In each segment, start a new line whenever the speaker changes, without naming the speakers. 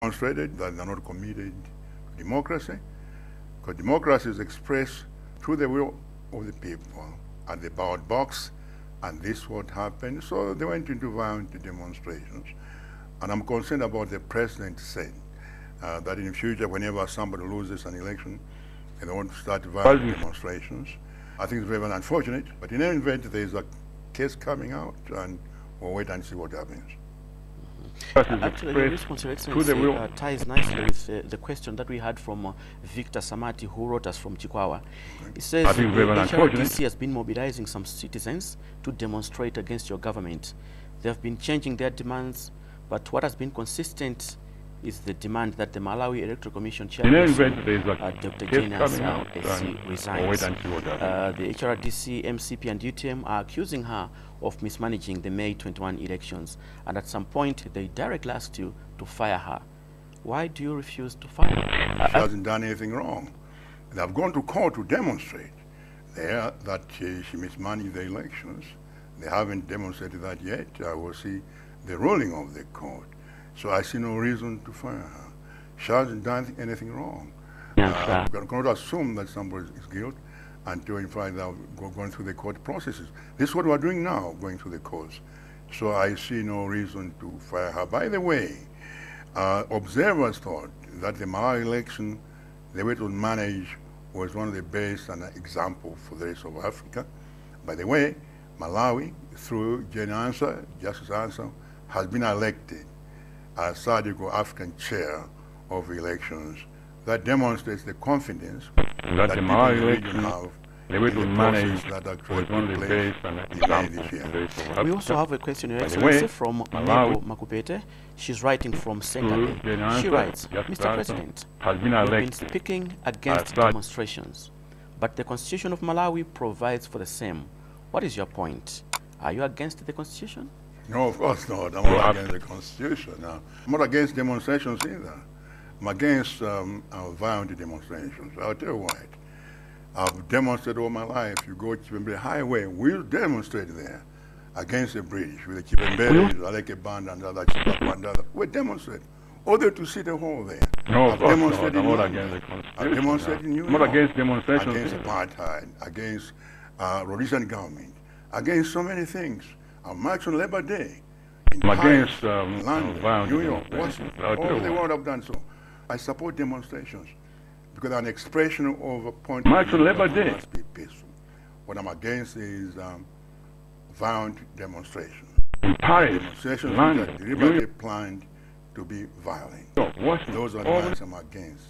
demonstrated that they're not committed to democracy, because democracy is expressed through the will of the people at the ballot box, and this is what happened. So they went into violent demonstrations. And I'm concerned about the president said that in the future, whenever somebody loses an election, they don't want to start violent demonstrations. I think it's very unfortunate, but in any event, there's a case coming out, and we'll wait and see what happens.
Actually, your response, Your Excellency, ties nicely with the question that we had from Victor Samati, who wrote us from Chikwawa. He says the HRDC has been mobilizing some citizens to demonstrate against your government. They have been changing their demands, but what has been consistent is the demand that the Malawi Electoral Commission chairperson, Dr. Janus SC, resigns. The HRDC, MCP, and UTM are accusing her of mismanaging the May 21 elections, and at some point they directly asked you to fire her. Why do you refuse to fire her?
She hasn't done anything wrong. They have gone to court to demonstrate there that she mismanaged the elections. They haven't demonstrated that yet. I will see the ruling of the court. So I see no reason to fire her. She hasn't done anything wrong. We cannot assume that somebody is guilty until in fact they're going through the court processes. This is what we're doing now, going through the courts. So I see no reason to fire her. By the way, observers thought that the Malawi election, the way it was managed, was one of the best and an example for the rest of Africa. By the way, Malawi, through Justice Answer, has been elected as Sadiq African chair of elections. That demonstrates the confidence that the Malawi election have the way to manage that was one of the best and example.
We also have a question, Your Excellency, from Mebo Makupete. She's writing from Sengale. She writes, Mr. President, you've been speaking against demonstrations, but the Constitution of Malawi provides for the same. What is your point? Are you against the Constitution?
No, of course not. I'm not against the Constitution. No. I'm not against demonstrations either. I'm against violent demonstrations. I'll tell you what. I've demonstrated all my life. You go to Chipembele Highway, we'll demonstrate there against the British with the Chipembele, Aleke Band, and other Chipaband. We demonstrate. Order to see the hall there.
No, of course not. I'm not against the Constitution.
I've demonstrated in New York.
I'm not against demonstrations.
Against apartheid, against Rhodesian government, against so many things. I marched on Labor Day.
I'm against
London, New York, Washington, all over the world I've done so. I support demonstrations because an expression of a point of view must be peaceful. What I'm against is violent demonstrations.
In Paris,
demonstrations
London,
that are deliberately planned to be violent. Those are the ones I'm against.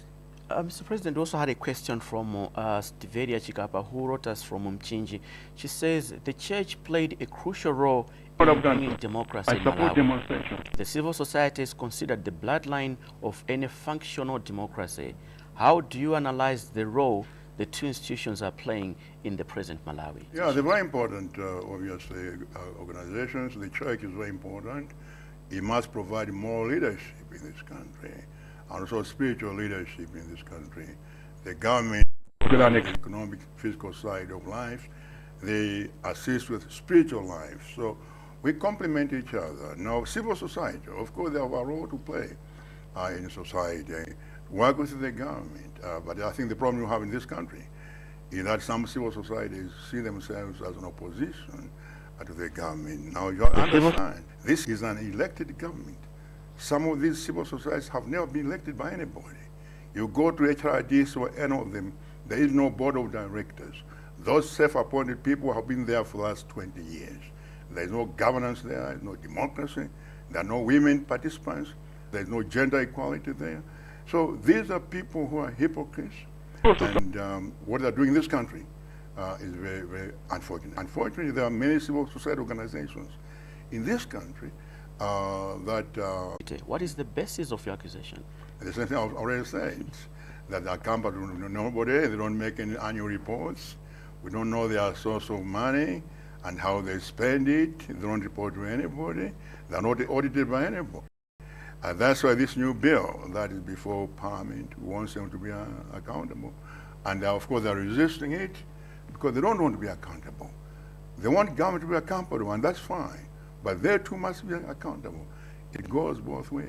Mr. President, we also had a question from Stiveria Chikapa, who wrote us from Mchinji. She says the church played a crucial role in bringing democracy in Malawi. The civil society is considered the bloodline of any functional democracy. How do you analyze the role the two institutions are playing in the present Malawi?
Yeah, they're very important, obviously, organizations. The church is very important. It must provide moral leadership in this country, and also spiritual leadership in this country. The government, the economic, physical side of life, they assist with spiritual life. So we complement each other. Now, civil society, of course, they have a role to play in society, work with the government. But I think the problem you have in this country is that some civil societies see themselves as an opposition to the government. Now, you understand, this is an elected government. Some of these civil societies have never been elected by anybody. You go to HRDs or any of them, there is no board of directors. Those self-appointed people have been there for the last 20 years. There is no governance there, there is no democracy, there are no women participants, there is no gender equality there. So these are people who are hypocrites, and what they're doing in this country is very, very unfortunate. Unfortunately, there are many civil society organizations in this country
What is the basis of your accusation?
The same thing I've already said, that they accompany nobody, they don't make any annual reports, we don't know their source of money and how they spend it, they don't report to anybody, they're not audited by anybody. And that's why this new bill that is before Parliament wants them to be accountable. And of course they're resisting it because they don't want to be accountable. They want government to be accountable, and that's fine. But they too must be accountable. It goes both ways.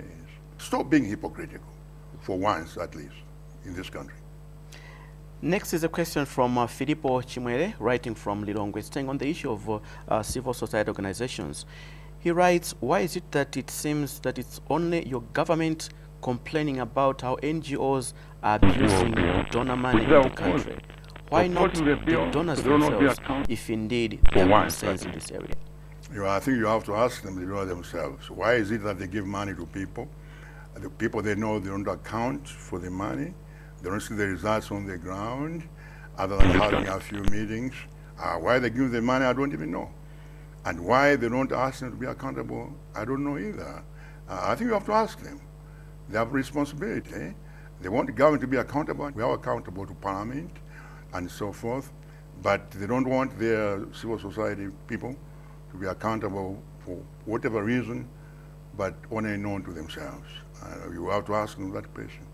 stop being hypocritical, for once at least, in this country.
Next is a question from Filippo Chimwere, writing from Lilongwe, staying on the issue of civil society organizations. He writes, why is it that it seems that it's only your government complaining about how NGOs are abusing donor money in the country? Why not the donors themselves, if indeed there are concerns in this area?
I think you have to ask them, the donors themselves. Why is it that they give money to people? The people they know, they don't account for the money. They don't see the results on the ground, other than having a few meetings. Why they give the money, I don't even know. And why they don't ask them to be accountable, I don't know either. I think you have to ask them. They have responsibility. They want the government to be accountable. We are accountable to Parliament and so forth, but they don't want their civil society people to be accountable for whatever reason, but only known to themselves. You have to ask them that question.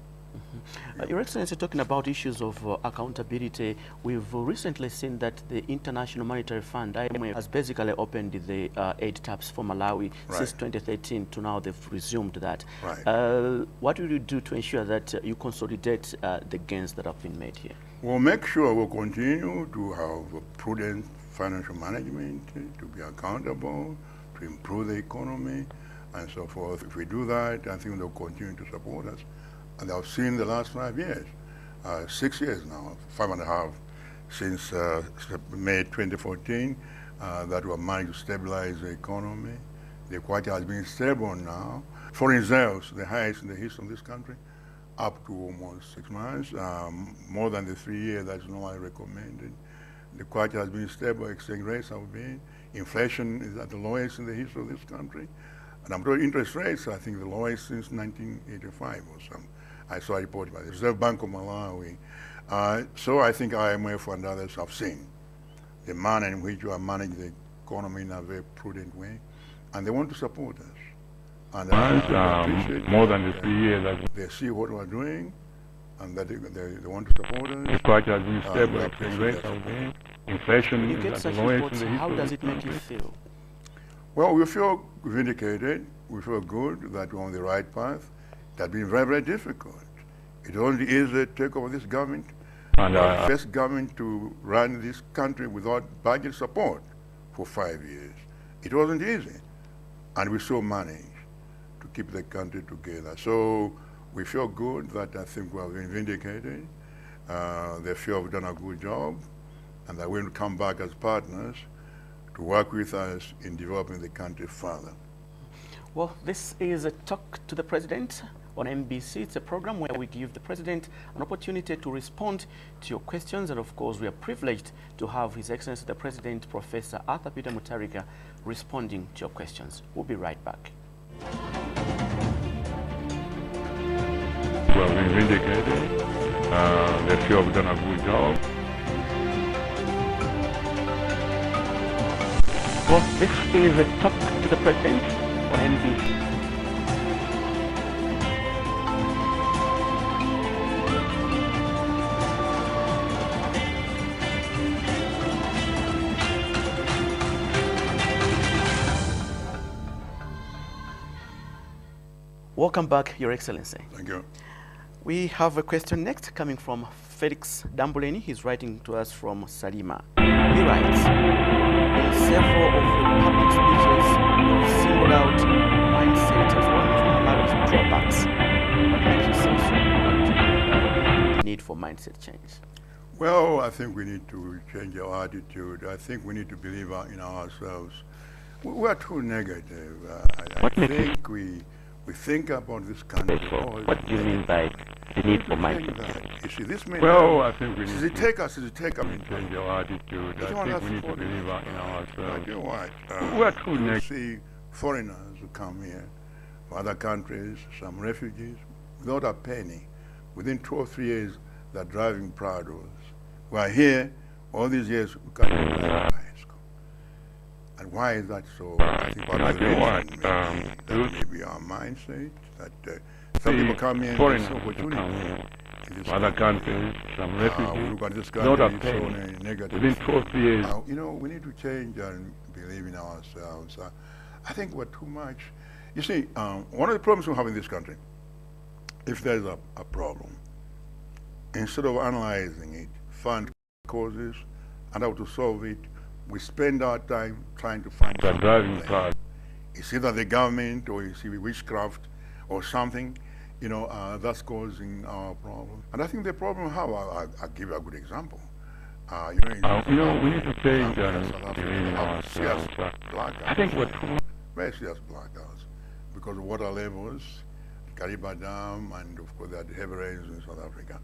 Your Excellency, talking about issues of accountability, we've recently seen that the International Monetary Fund, IMF, has basically opened the aid taps for Malawi since 2013 to now they've resumed that. What will you do to ensure that you consolidate the gains that have been made here?
We'll make sure we'll continue to have prudent financial management, to be accountable, to improve the economy, and so forth. If we do that, I think they'll continue to support us. And I've seen the last 5 years, 6 years now, 5.5 since May 2014, that we have managed to stabilize the economy. The Kwacha has been stable now. Foreign reserves, the highest in the history of this country, up to almost 6 months, more than the 3 years that's normally recommended. The Kwacha has been stable, exchange rates have been. Inflation is at the lowest in the history of this country. And I'm told interest rates, I think the lowest since 1985 or something. I saw a report by the Reserve Bank of Malawi. So I think IMF and others have seen the manner in which you are managing the economy in a very prudent way, and they want to support us. And
more than the 3 years.
They see what we're doing, and that they want to support us.
The Kwacha has been stable, exchange rates have been. Inflation
is at the lowest in the history. How does it make you feel?
Well, we feel vindicated. We feel good that we're on the right path. It has been very, very difficult. It only is a takeover of this government. And the first government to run this country without budget support for 5 years. It wasn't easy. And we still managed to keep the country together. So we feel good that I think we have been vindicated. They feel we've done a good job, and that we'll come back as partners to work with us in developing the country further.
Well, this is a Talk to the President on MBC. It's a program where we give the President an opportunity to respond to your questions, and of course we are privileged to have His Excellency the President, Professor Arthur Peter Mutharika, responding to your questions. We'll be right back.
Well, we vindicated. They feel we've done a good job.
Well, this is a Talk to the President on MBC. Welcome back, Your Excellency.
Thank you.
We have a question next coming from Felix Dambuleni. He's writing to us from Salima. He writes, in several of the public speeches, you've singled out mindset as one of Malawi's drawbacks. What makes you say so? What the need for mindset change?
Well, I think we need to change our attitude. I think we need to believe in ourselves. We are too negative. I think we think about this country.
What do you mean by the need for mindset?
You see, this
well, I think we need
to take us,
change our attitude. I think we need to believe in ourselves.
You know what?
We are too
you
negative.
see foreigners who come here from other countries, some refugees, without a penny. Within 2 or 3 years, they're driving Prados. We are here, all these years, we can't drive a bicycle. And why is that so? I think one of the reasons that maybe our mindset, that some people come here and see opportunity. In
other countries, some refugees,
look at this country, so negative.
Within 2 or 3 years.
You know, we need to change and believe in ourselves. I think we're too much. You see, one of the problems we have in this country if there's a problem, instead of analyzing it, find causes and how to solve it, we spend our time trying to find
the driving part.
It's either the government or it's witchcraft or something, that's causing our problem. And I think the problem how I'll give you a good example.
We need to change I think what
very serious blackouts because of water levels, Kariba Dam, and of course there are heavy rains in South Africa.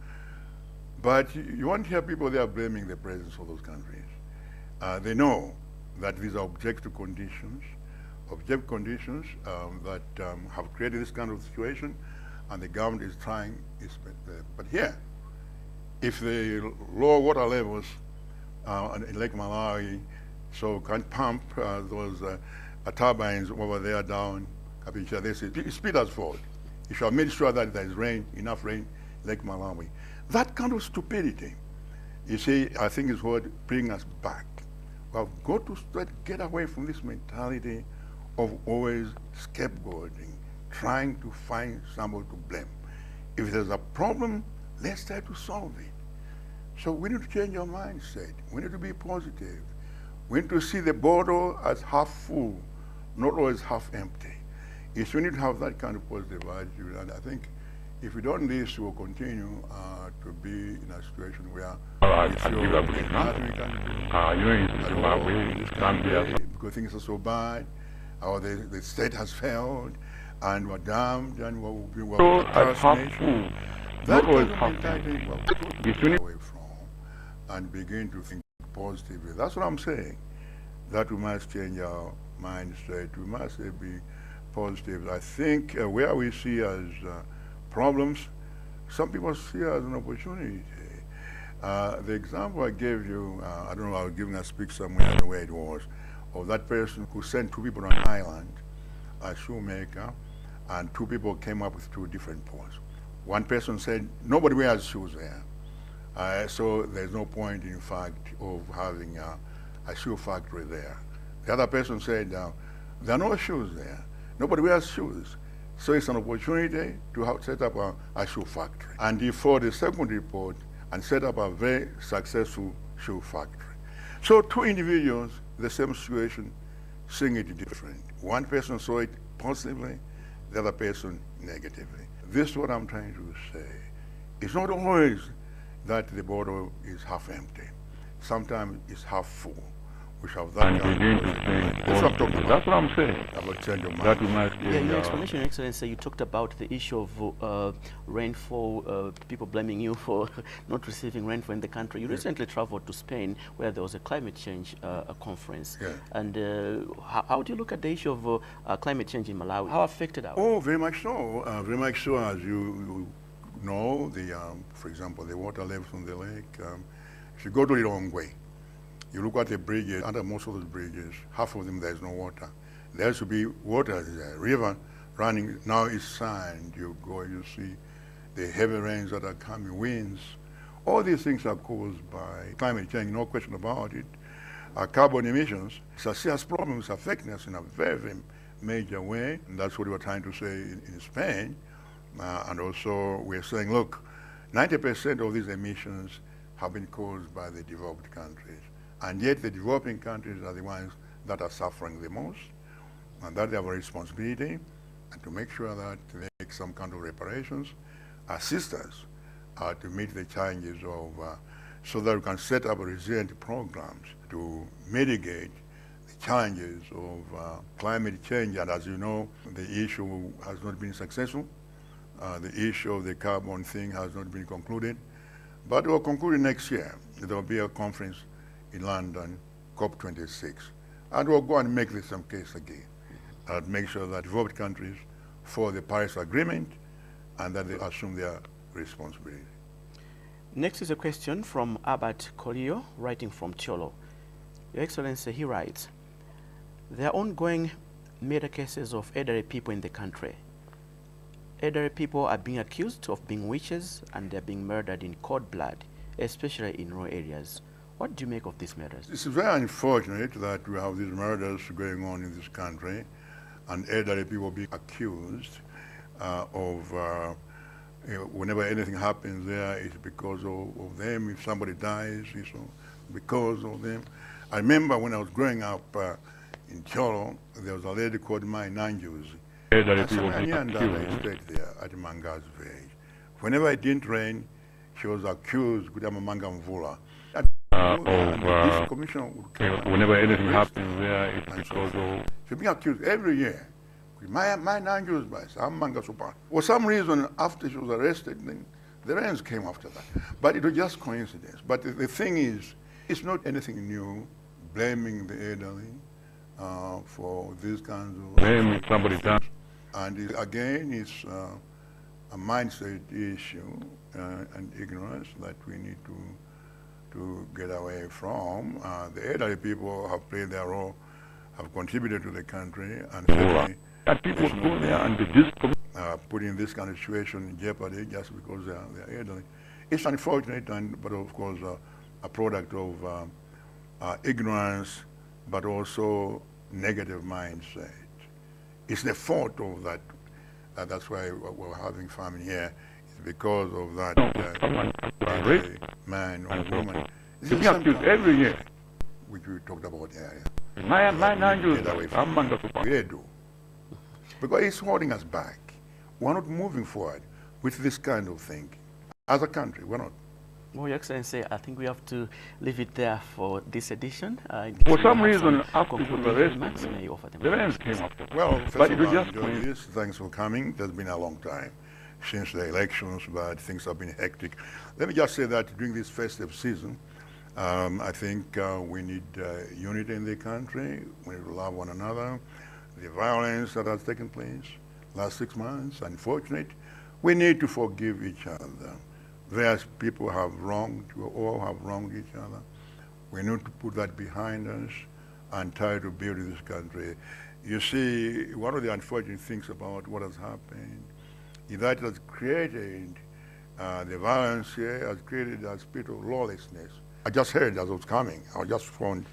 But you won't hear people there blaming the presence of those countries. They know that these are objective conditions that have created this kind of situation, and the government is trying its best. But here, if the low water levels in Lake Malawi, so can't pump those turbines over there down Kapincha, they say it's Peter's fault. You should have made sure that there is enough rain in Lake Malawi. That kind of stupidity, you see, I think is what brings us back. We have got to get away from this mentality of always scapegoating, trying to find somebody to blame. If there's a problem, let's try to solve it. So we need to change our mindset. We need to be positive. We need to see the bottle as half full, not always half empty. Yes, we need to have that kind of positive attitude. And I think if we don't do this, we'll continue to be in a situation where because things are so bad, or the state has failed, and we're damned, and we're that kind of mentality we're totally away from, and begin to think positively. That's what I'm saying. That we must change our mindset. We must be positive. I think where we see as problems, some people see as an opportunity. The example I gave you, I don't know, I was giving a speech somewhere, I don't know where it was, of that person who sent two people on an island, a shoemaker, and two people came up with two different points. One person said, nobody wears shoes there, so there's no point, in fact, of having a shoe factory there. The other person said, there are no shoes there. Nobody wears shoes. So it's an opportunity to set up a shoe factory. And he fought the second report and set up a very successful shoe factory. So two individuals, the same situation, seeing it different. One person saw it positively, the other person negatively. This is what I'm trying to say. It's not always that the bottle is half empty. Sometimes it's half full. We have that
That's what I'm saying.
Your explanation, Your Excellency, you talked about the issue of rainfall, people blaming you for not receiving rainfall in the country. You recently traveled to Spain, where there was a climate change conference. Yeah. And how do you look at the issue of climate change in Malawi? How affected are we?
Oh, very much so. Very much so, as you know, for example, the water levels on the lake. If you go to the wrong way, you look at the bridges, under most of those bridges, half of them there's no water. There used to be water, there's a river running, now it's sand. You go, you see the heavy rains that are coming, winds. All these things are caused by climate change, no question about it. Carbon emissions, it's a serious problem, it's affecting us in a very, very major way. And that's what we were trying to say in Spain. And also we're saying, look, 90% of these emissions have been caused by the developed countries. And yet the developing countries are the ones that are suffering the most, and that they have a responsibility and to make sure that they make some kind of reparations, assist us to meet the challenges of, so that we can set up resilient programs to mitigate the challenges of climate change. And as you know, the issue has not been successful. The issue of the carbon thing has not been concluded, but we'll conclude next year. There will be a conference in London, COP26. And we'll go and make the same case again. And make sure that developed countries follow the Paris Agreement and that they assume their responsibility.
Next is a question from Albert Colio, writing from Cholo. Your Excellency, he writes, there are ongoing murder cases of elderly people in the country. Elderly people are being accused of being witches and they're being murdered in cold blood, especially in rural areas. What do you make of these murders?
It's very unfortunate that we have these murders going on in this country and elderly people being accused of Whenever anything happens there, it's because of them. If somebody dies, it's because of them. I remember when I was growing up in Cholo, there was a lady called my Nanjus. I stayed there at Manga's village. Whenever it didn't rain, she was accused of Manga Mvula. This commission would come
whenever anything happens there, it's because of...
She's being accused every year. My Nanjus by some Manga Super. For some reason, after she was arrested, then the rains came after that. But it was just coincidence. But the thing is, it's not anything new, blaming the elderly for these kinds of...
Blame somebody down.
And again, it's a mindset issue and ignorance that we need to get away from. The elderly people have played their role, have contributed to the country, and certainly
people go there and
putting this kind of situation in jeopardy just because they're elderly. It's unfortunate, but of course a product of ignorance, but also negative mindset. It's the fault of that. That's why we're having famine here. It's because of that man or woman.
It's accused every year.
Which we talked about earlier. We do. Because it's holding us back. We're not moving forward with this kind of thing. As a country, we're not.
Well, Your Excellency, I think we have to leave it there for this edition.
For some reason, after the rains came up.
Well, first of all, enjoy this. Thanks for coming. It's been a long time since the elections, but things have been hectic. Let me just say that during this festive season, I think we need unity in the country. We need to love one another. The violence that has taken place last 6 months, unfortunate. We need to forgive each other. Various people have wronged, we all have wronged each other. We need to put that behind us and try to build this country. You see, one of the unfortunate things about what has happened is that it has created, the violence here has created a spirit of lawlessness. I just heard as I was coming, I just found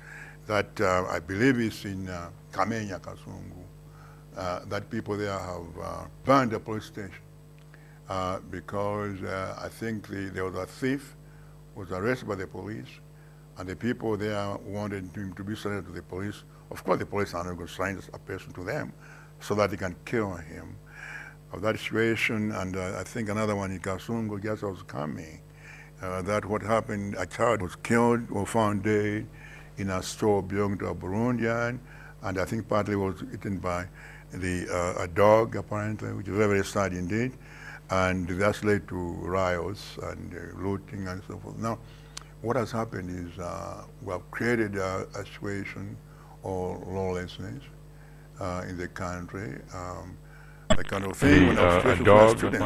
that I believe it's in Kamenya, Kasungu, that people there have burned the police station. Because I think there was a thief who was arrested by the police, and the people there wanted him to be surrendered to the police. Of course, the police are not going to surrender a person to them so that they can kill him. Of that situation, and I think another one in Kasungu just was coming, that what happened, a child was killed or found dead in a store belonging to a Burundian, and I think partly was eaten by a dog, apparently, which is very, very sad indeed. And that's led to riots and looting and so forth. Now, what has happened is we have created a situation of lawlessness in the country. The kind of thing when I was
dog,
students,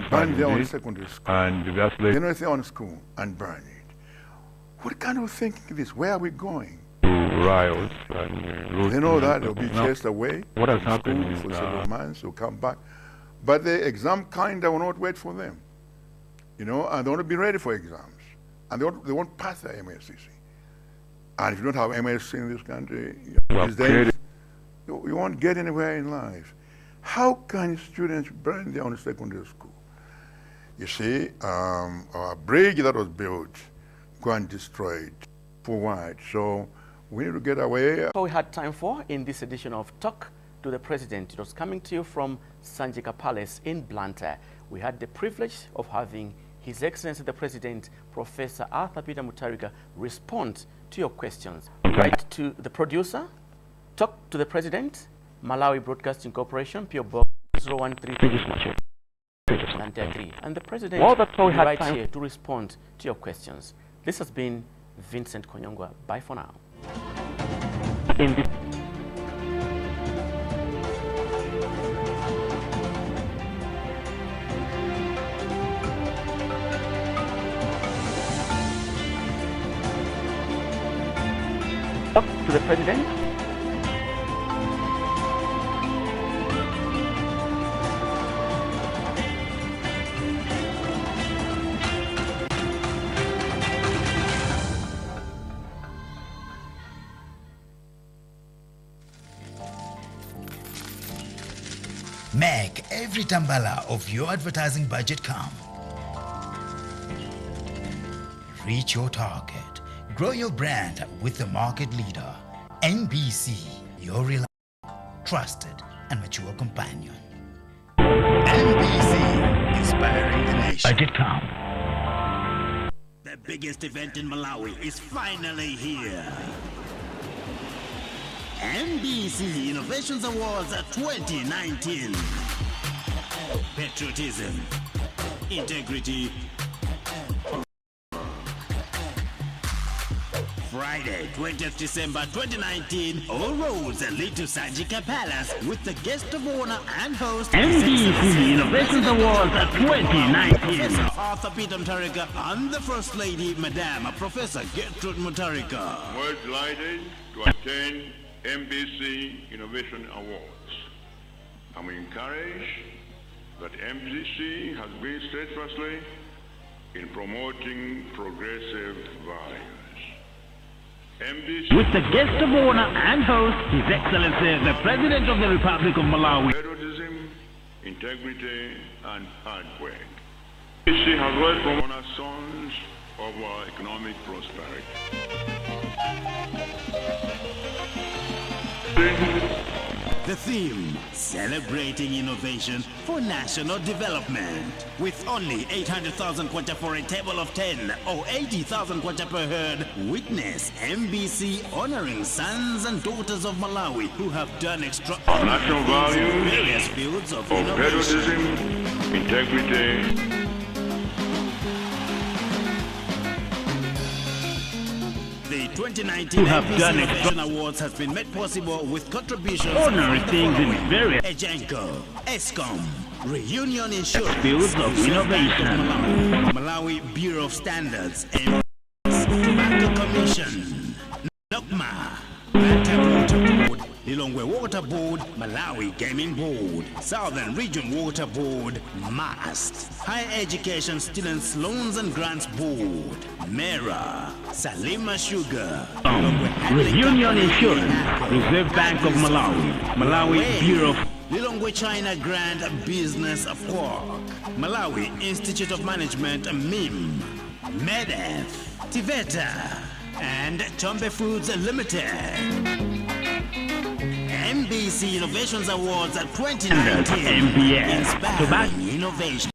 burn their own secondary school,
and that's led
to their own school and burn it. What kind of thinking is this? Where are we going?
Riots and looting.
They know that they'll be chased away.
What has happened is
for several months, they'll come back. But the exam calendar will not wait for them, and they want to be ready for exams, and they won't pass their MSCC. And if you don't have MSc in this country, these days, you won't get anywhere in life. How can students burn their own secondary school? You see, a bridge that was built, go and destroy it. For what? So we need to get away.
That's all we had time for in this edition of Talk to the President. It was coming to you from Sanjika Palace in Blantyre. We had the privilege of having His Excellency the President, Professor Arthur Peter Mutharika, respond to your questions. Write to the producer, Talk to the President, Malawi Broadcasting Corporation, P.O. Box 0133. And the President will be right here to respond to your questions. This has been Vincent Konyongwa. Bye for now. Talk to the President.
Make every tambala of your advertising budget come. Reach your target. Grow your brand with the market leader. NBC, your reliable, trusted, and mature companion. NBC, inspiring the nation.
Budget come.
The biggest event in Malawi is finally here. NBC Innovations Awards 2019. Patriotism, integrity. Friday, 20th December 2019, all roads lead to Sajika Palace with the guest of honor and host
NBC Innovations Awards 2019.
Professor Arthur Peter Mutharika and the First Lady, Madame Professor Gertrude Mutharika.
We're delighted to attend NBC Innovation Awards. I'm encouraged that NBC has been steadfastly in promoting progressive values. NBC
with the guest of honor and host, His Excellency, the President of the Republic of Malawi.
Patriotism, integrity, and hard work. NBC has worked from cornerstones of our economic prosperity.
The theme, celebrating innovation for national development. With only 800,000 kwacha for a table of 10 or 80,000 kwacha per herd, witness NBC honoring sons and daughters of Malawi who have done extraordinary
national values
in various fields of
patriotism, integrity.
The 2019 NBC Innovation Awards has been made possible with contributions
Honoring things in various
Ejenko, ESCOM, Reunion Insurance,
fields of innovation.
Malawi Bureau of Standards, and Tobacco Commission, NOCMA, Manta Water Board, Lilongwe Water Board, Malawi Gaming Board, Southern Region Water Board, MAST, Higher Education Students Loans and Grants Board, MERA, Salima Sugar,
Reunion Insurance, Reserve Bank of Malawi, Malawi Bureau of
Lilongwe China Grand Business Park, Malawi Institute of Management MIM, MEDEF, Tiveta, and Chombe Foods Limited. NBC Innovations Awards 2019.
MBS,
Inspiring innovation.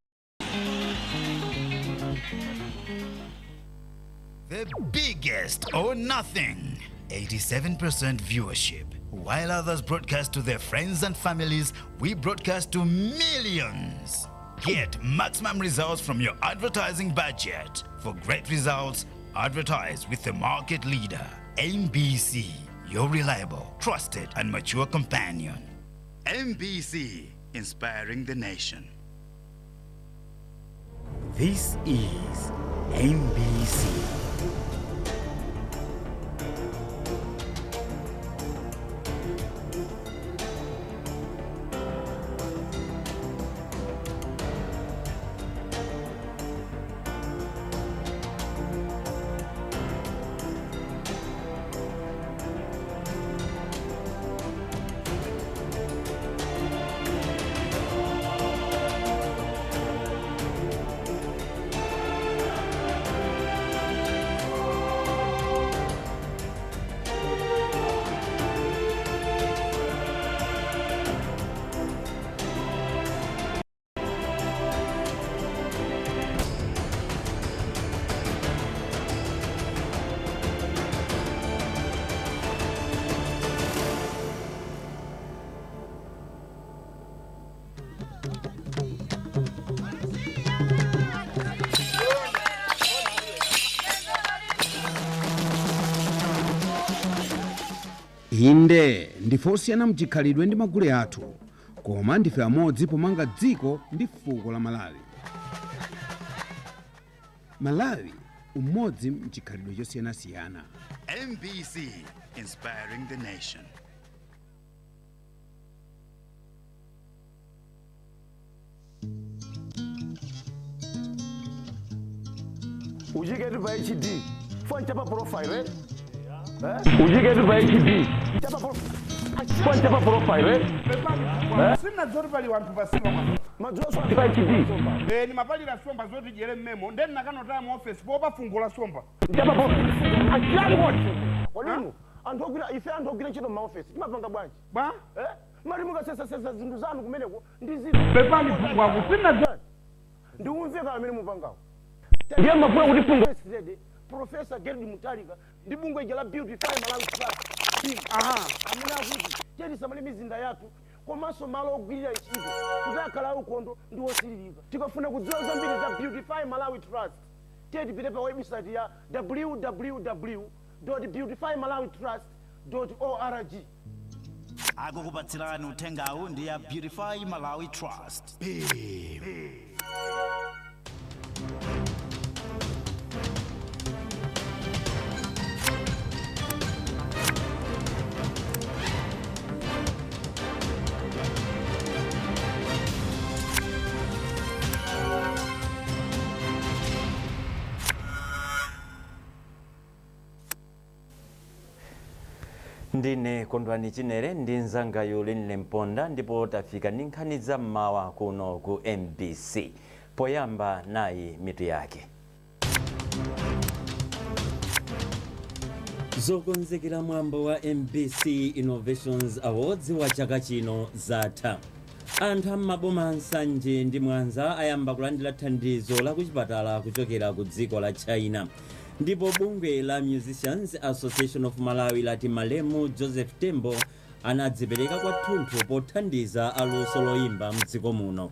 The biggest or nothing. 87% viewership. While others broadcast to their friends and families, we broadcast to millions. Get maximum results from your advertising budget. For great results, advertise with the market leader. NBC, your reliable, trusted, and mature companion. NBC, inspiring the nation. This is NBC.
inde ndifosiyana mchikhalidwe ndi magule athu koma ndife amodzi pomanga dziko ndi fuko la Malawi. Malawi umodzi mchikhalidwe chosiyanasiyana.
NBC, inspiring the nation.
Would you get to buy HD? For a profile, eh?
Would you get to buy HD?
Kwanje pa profile
sina zori pali wantu basima
madzoso HD
ni mapalira somba zoti jere mmemo ndeni nakanotaya mu office popa fungula somba
ndaba bo ajali wote walimu andogwira ife andogwira ntchito mu office timapanga bwanji
ba
mali mukasesa zinthu zanu kumeneko ndi zinthu
pepani fungwa kusina
ndiumve kala amene mupangawo ndiye mafuna kuti funga Professor Gerdi Mutalika ndi bungwe jala Beautify Malawi Trust amene akuti cheri samali mizinda yathu komanso malo ogwirira ntchito kuti akhala ukhondo ndi wosiririka tikafuna kudziwa zambiri za Beautify Malawi Trust tipite pa website ya www.beautifymalawitrust.org.
akukupatsirani uthengawu ndi ya Beautify Malawi Trust.
Ndine Kondwani Chinere ndi nzangayo Lenile Mponda ndipo tafika ndi nkhani za mmawa kuno ku MBC. Poyamba nayi mitu yake. Zokonzekera mwambo wa MBC Innovations Awards wa chaka chino zatha. Anthu amaboma Nsanje ndi Mwanza ayamba kulandira thandizo la kuchipatala kuchokera ku dziko la China. Ndipo bungwe la Musicians Association of Malawi lati Malemu Joseph Tembo anadzipereka kwathunthu pothandiza aluso loyimba mdziko muno.